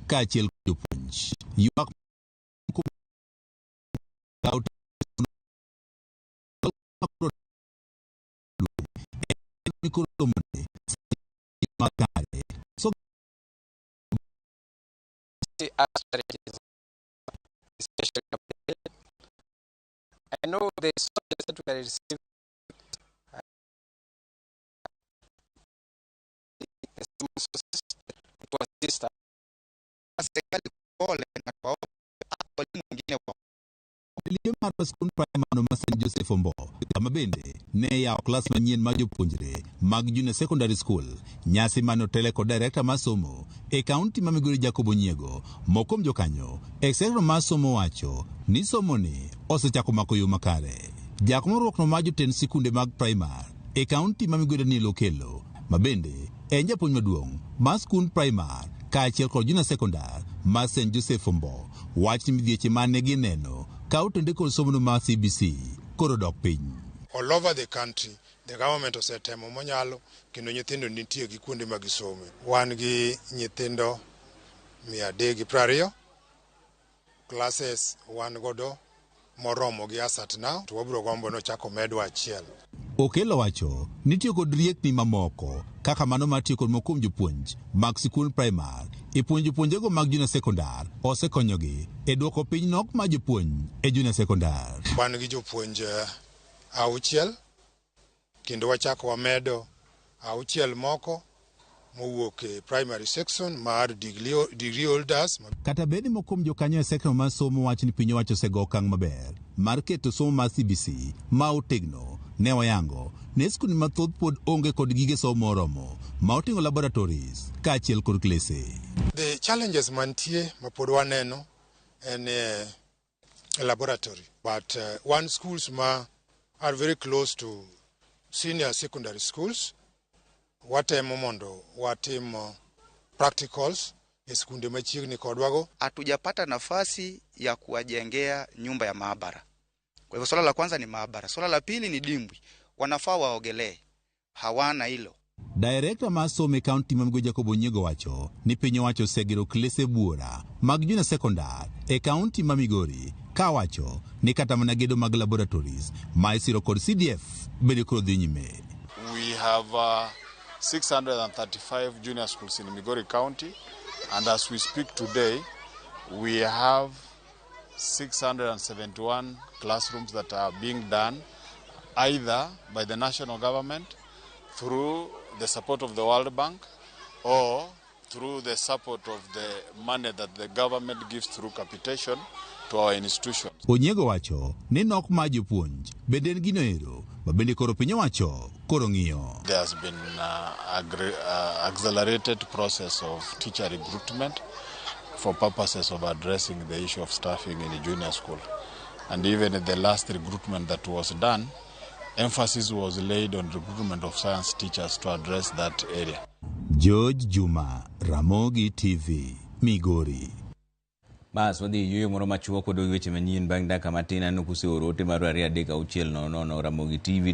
Kachel Punch. You are out. So I know they suggested we received it was this time. School primary St. Joseph Ombo Kamabende ne ya class manyen majopuonjre mag junior secondary school nyasi mano teleko director masomo e county ma Migori Jacobo Nyiego mokom jokanyo executive masomo wacho ni somoni osechako mako yo makare jakomo rokno maju ten sikunde mag primary e county ma Migori ni lokelo mabende en japuonj maduong' ma school primary kaachiel kod junior secondary ma St. Joseph Ombo wach ni midhieche mane gineno Ndiko somo ma CBC koro dok piny. All over the country, the government osetemo monyalo kendo nyithindo nitie gi kuonde mag somo. Wan gi nyithindo 320 classes wan godo moromo gi asat now to wabro gombo no chako medwa achiel. Okelo wacho nitie kod riekni mamoko kaka mano matiyo kod mokum jopuonj mag sikul primary ipuonjo puonjego mag junior secondary osekonyogi e duoko piny nok ma jopuonj e junior secondary. Wan gi jopuonj auchiel kendo wachako wamedo auchiel moko mowuok e primary section mar degree holders. Kata bedi mokum jokanyo e sekno ma somo wach ni piny wacho sego okang' maber mar keto somo mar CBC ma otegno ne wayango ne skul mathoth pod onge kod gige somo moromo ma oting'o laboratories kaachiel kod klese. The challenges mantie ma pod waneno en laboratory, but one schools ma are very close to senior secondary schools watemo mondo watimo practicals e skunde machiegni kodwago. Hatujapata nafasi ya kuwajengea nyumba ya maabara. Kwa hivyo swala la kwanza ni maabara. Swala la pili ni dimbwi. Wanafaa waogelee. Hawana hilo. Director masomo e county ma Migori Jacobo Nyiego wacho ni piny wacho segero klese buora mag junior secondary e county ma Migori ka wacho ni kata mana gedo mag laboratories ma isiro kod CDF bende koro dhi nyime. We have 635 junior schools in Migori County, and as we speak today, we have 671 classrooms that are being done either by the national government through the support of the World Bank or through the support of the money that the government gives through capitation to our institutions. Onyiego wacho ni nok ma jopuonj bende en gino ero mabende koro piny wacho koro ng'iyo. There has been accelerated process of teacher recruitment for purposes of addressing the issue of staffing in the junior school. And even in the last recruitment that was done, emphasis was laid on recruitment of science teachers to address that area. George Juma, Ramogi TV, Migori. Bas wadhi yuyo moro machuok kod weche manyien bang' dakika matin anu kuseoro ote mar 2 3 6 9 Ramogi TV.